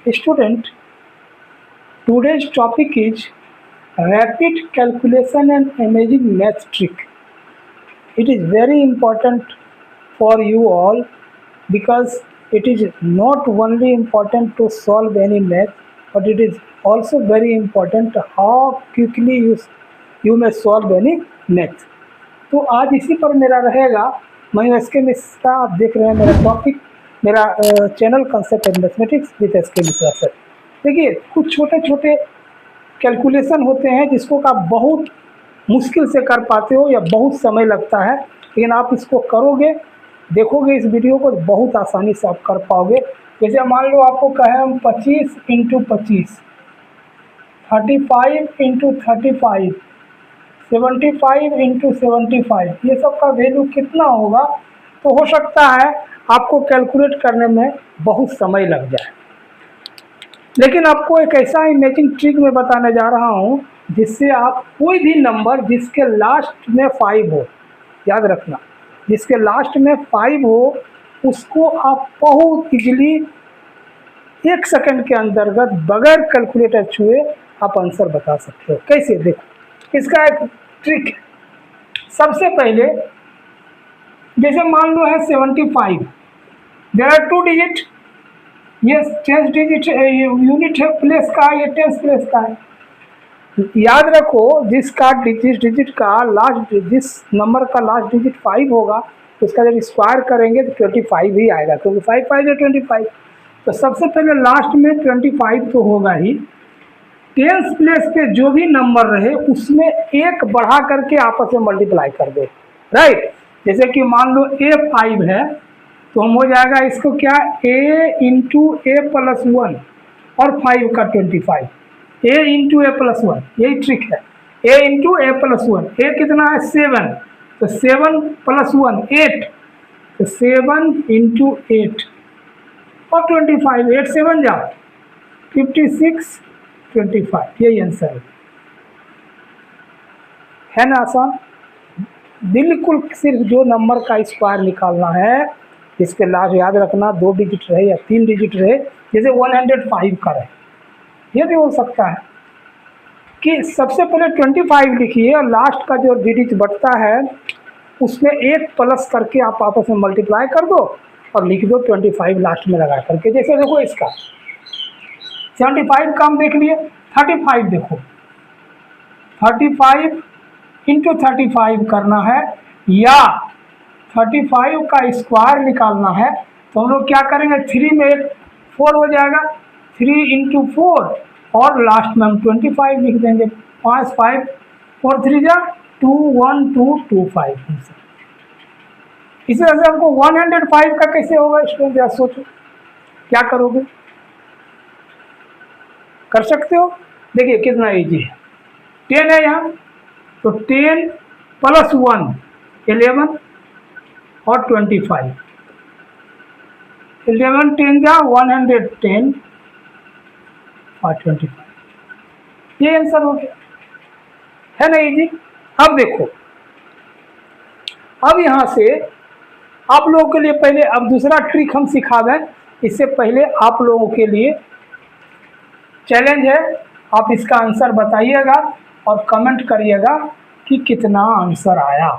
Student, today's topic is rapid calculation and amazing math trick. It is very important for you all because it is not only important to solve any math, but it is also very important how quickly you may solve any math. तो आज इसी पर मेरा रहेगा। मैं S के मिश्रा, आप देख रहे हैं मेरा टॉपिक, मेरा channel concept of mathematics with S के मिश्रा सर। देखिए, कुछ छोटे छोटे कैलकुलेशन होते हैं जिसको आप बहुत मुश्किल से कर पाते हो या बहुत समय लगता है, लेकिन आप इसको करोगे, देखोगे इस वीडियो को, बहुत आसानी से आप कर पाओगे। जैसे मान लो आपको कहे हम 25 इंटू 25, 35 इंटू 35, 75 इंटू 75, ये सब का वैल्यू कितना होगा, तो हो सकता है आपको कैलकुलेट करने में बहुत समय लग जाए। लेकिन आपको एक ऐसा इमेजिंग ट्रिक में बताने जा रहा हूँ जिससे आप कोई भी नंबर जिसके लास्ट में 5 हो, याद रखना, जिसके लास्ट में 5 हो, उसको आप बहुत इजीली 1 सेकंड के अंतर्गत बगैर कैलकुलेटर छुए आप आंसर बता सकते हो। कैसे? देखो, इसका एक ट्रिक है। सबसे पहले जैसे मान लो है 75, देयर आर 2 डिजिट, ये 10 डिजिट यूनिट है प्लेस का, ये 10 प्लेस का है। याद रखो, जिस डिजिट का लास्ट, जिस नंबर का लास्ट डिजिट 5 होगा, उसका जब स्क्वायर करेंगे तो 25 ही आएगा, क्योंकि 5 5 है 25। तो सबसे पहले लास्ट में 25 तो होगा ही। 10 प्लेस पे जो भी नंबर रहे उसमें 1 बढ़ा करके आपस में मल्टीप्लाई कर दो, राइट। जैसे कि मान लो A5 है, तो हम हो जाएगा इसको क्या, A इंटू A प्लस 1 और 5 का 25, A इंटू A प्लस 1, यही ट्रिक है। A into A plus 1, A कितना है 7, तो 7 प्लस 1 8, तो 7 इंटू 8 और 25, 8 7 जा 56, 25, यही आंसर है ना। आसान, बिल्कुल। सिर्फ जो नंबर का स्क्वायर निकालना है, इसके लास्ट याद रखना 2 डिजिट रहे या 3 डिजिट रहे, जैसे 105 का रहे, ये भी हो सकता है कि सबसे पहले 25 लिखिए और लास्ट का जो डिजिट बढ़ता है उसमें 1 प्लस करके आप आपस में मल्टीप्लाई कर दो और लिख दो 25 लास्ट में लगा करके। जैसे देखो, इसका 75 का हम देख लिए, 35 देखो, 35 इंटू 35 करना है या 35 का स्क्वायर निकालना है, तो हम लोग क्या करेंगे, 3 में 4 हो जाएगा, 3 इंटू 4 और लास्ट में हम 25 लिख देंगे। 5 5 4 3 जा 2 1 2 2 5। इसी तरह से हमको 105 का कैसे होगा स्टूडेंट, या सोचो क्या करोगे, कर सकते हो। देखिए कितना इजी है, 10 है यहाँ, तो 10 प्लस 1 11 और 25, 11 10 जा 110 और 25, ये आंसर हो गया, है ना इजी। अब देखो, अब यहाँ से आप लोगों के लिए पहले अब दूसरा ट्रिक हम सिखा दें, इससे पहले आप लोगों के लिए चैलेंज है, आप इसका आंसर बताइएगा और कमेंट करिएगा कि कितना आंसर आया,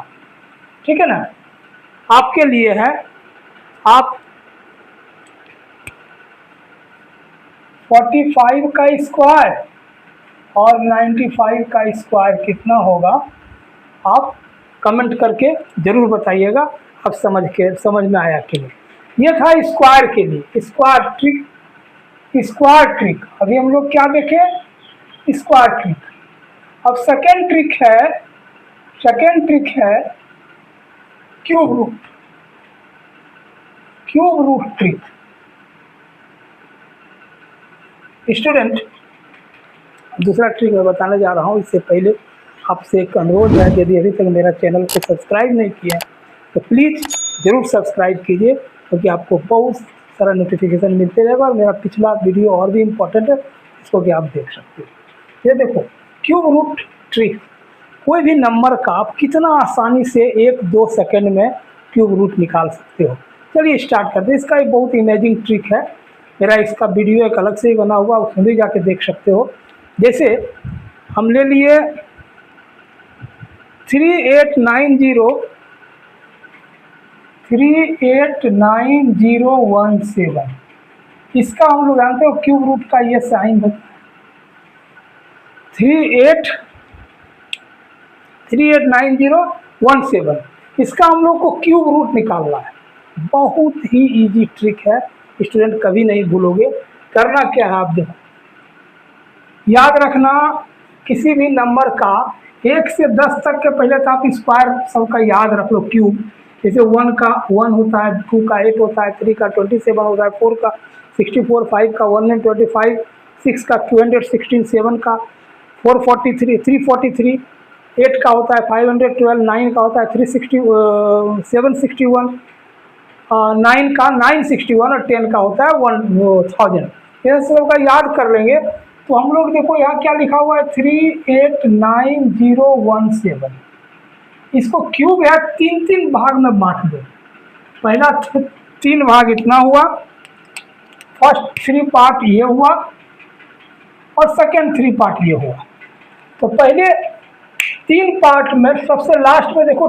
ठीक है ना। आपके लिए है, आप 45 का स्क्वायर और 95 का स्क्वायर कितना होगा, आप कमेंट करके ज़रूर बताइएगा। अब समझ में आया कि नहीं। ये था स्क्वायर के लिए, स्क्वायर ट्रिक। अभी हम लोग क्या देखें, स्क्वायर ट्रिक। अब सेकेंड ट्रिक है क्यूब रूट ट्रिक। स्टूडेंट, दूसरा ट्रिक मैं बताने जा रहा हूँ, इससे पहले आपसे एक अनुरोध है, यदि अभी तक मेरा चैनल को सब्सक्राइब नहीं किया तो प्लीज़ ज़रूर सब्सक्राइब कीजिए, क्योंकि आपको बहुत सारा नोटिफिकेशन मिलते रहेगा और मेरा पिछला वीडियो और भी इम्पोर्टेंट है, इसको भी आप देख सकते हो। ये देखो, क्यूब रूट ट्रिक, कोई भी नंबर का आप कितना आसानी से 1-2 सेकंड में क्यूब रूट निकाल सकते हो। चलिए स्टार्ट करते हैं। इसका एक बहुत इमेजिंग ट्रिक है, मेरा इसका वीडियो एक अलग से ही बना हुआ, उसमें भी जाके देख सकते हो। जैसे हम ले लिए 389017, इसका हम लोग जानते हो क्यूब रूट का ये साइन होता है 389017, इसका हम लोग को क्यूब रूट निकालना है। बहुत ही इजी ट्रिक है स्टूडेंट, कभी नहीं भूलोगे। करना क्या है आप देखो, याद रखना किसी भी नंबर का 1 से 10 तक के पहले तो आप स्क्वायर सबका याद रख लो क्यूब। जैसे 1 का 1 होता है, 2 का 8 होता है, 3 का 27 होता है, 4 का 64, 5 का 125, 6 का 216, 7 का 443, 343, 8 का होता है 512, 9 का होता है 761, 9 का 961 और 10 का होता है 1000। ये सब का याद कर लेंगे तो हम लोग देखो यहाँ क्या लिखा हुआ है 389017, इसको क्यूब है 3 भाग में बांट दो। पहला 3 भाग इतना हुआ, फर्स्ट 3 पार्ट ये हुआ और सेकेंड 3 पार्ट ये हुआ। तो पहले 3 पार्ट में सबसे लास्ट में देखो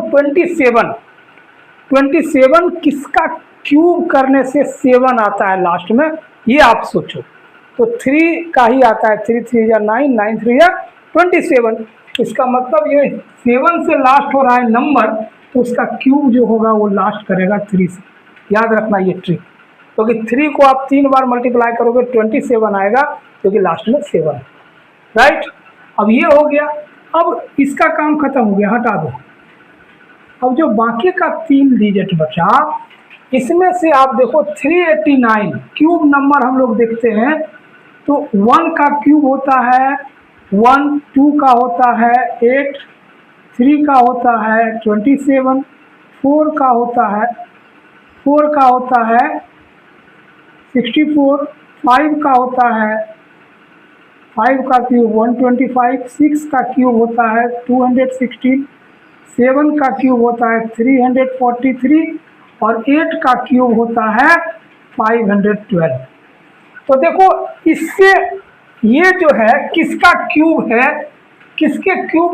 27 किसका क्यूब करने से 7 आता है लास्ट में, ये आप सोचो। तो 3 का ही आता है, 3 3 या 9, 9 3 या 27। इसका मतलब ये 7 से लास्ट हो रहा है नंबर, तो उसका क्यूब जो होगा वो लास्ट करेगा 3 से। याद रखना ये ट्रिक, क्योंकि 3 को आप 3 बार मल्टीप्लाई करोगे 27 आएगा, क्योंकि लास्ट में 7 है, राइट। अब ये हो गया, अब इसका काम खत्म हो गया, हटा दो। अब जो बाकी का 3 डिजिट बचा, इसमें से आप देखो 389 क्यूब नंबर हम लोग देखते हैं तो 1 का क्यूब होता है 1, 2 का होता है 8, 3 का होता है 27, 4 का होता है 64, 5 का होता है 5 का क्यूब 125, 6 का क्यूब होता है 216, 7 का क्यूब होता है 343 और 8 का क्यूब होता है 512। तो देखो इससे ये जो है किसका क्यूब है, किसके क्यूब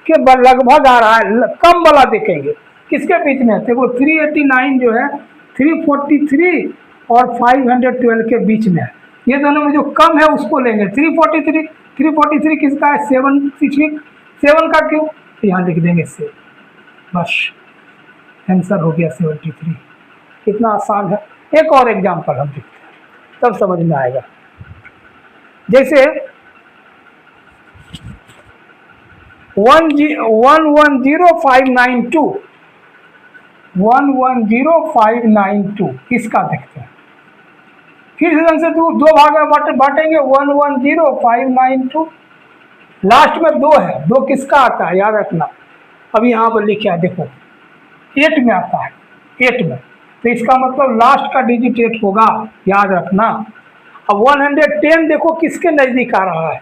के लगभग आ रहा है, कम वाला देखेंगे किसके बीच में। देखो 389 जो है 343 और 512 के बीच में है, ये दोनों में जो कम है उसको लेंगे। 343 किसका है 7 का क्यूब, तो यहाँ लिख देंगे से, बस आंसर हो गया 73। कितना आसान है। एक और एग्जांपल हम देखते हैं तब समझ में आएगा। जैसे 110592 इसका देखते हैं। फिर से 2 भाग में बांटेंगे 110592, लास्ट में 2 है, 2 किसका आता है याद रखना। अब यहाँ पर लिखा है देखो 8 में आता है, 8 में, तो इसका मतलब लास्ट का डिजिट 8 होगा, याद रखना। अब 110 देखो किसके नज़दीक आ रहा है,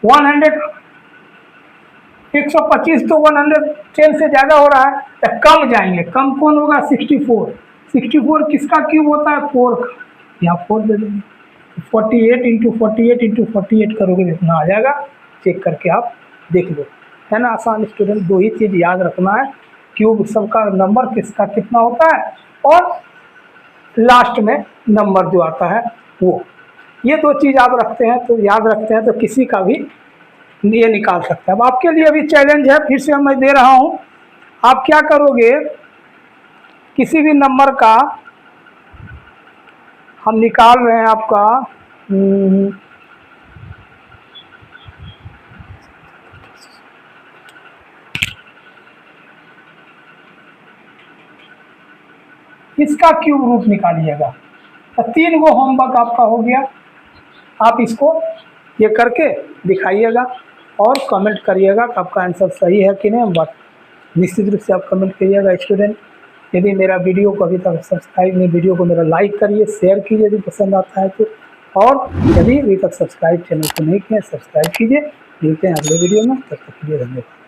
125 तो 110 से ज़्यादा हो रहा है, तो कम जाएंगे। कम कौन होगा 64 किसका क्यूब होता है 4 का, यहाँ 4 दे देंगे। 48 × 48 × 48 करोगे जितना आ जाएगा, चेक करके आप देख लो, है ना आसान। स्टूडेंट 2 ही चीज़ याद रखना है, क्यूब सबका नंबर किसका कितना होता है और लास्ट में नंबर जो आता है वो, ये 2 चीज़ आप रखते हैं तो याद रखते हैं तो किसी का भी ये निकाल सकते हैं। अब आपके लिए अभी चैलेंज है, फिर से मैं दे रहा हूँ। आप क्या करोगे, किसी भी नंबर का हम निकाल रहे हैं आपका इसका क्यूब रूट निकालिएगा। तो 3 गो होमवर्क आपका हो गया, आप इसको ये करके दिखाइएगा और कमेंट करिएगा कि आपका आंसर सही है कि नहीं। बट निश्चित रूप से आप कमेंट करिएगा। स्टूडेंट यदि मेरा वीडियो को अभी तक सब्सक्राइब नहीं, वीडियो को मेरा लाइक करिए, शेयर कीजिए यदि पसंद आता है तो, और यदि अभी तक सब्सक्राइब चैनल को नहीं किया सब्सक्राइब कीजिए। मिलते हैं अगले वीडियो में, तब तक के लिए धन्यवाद।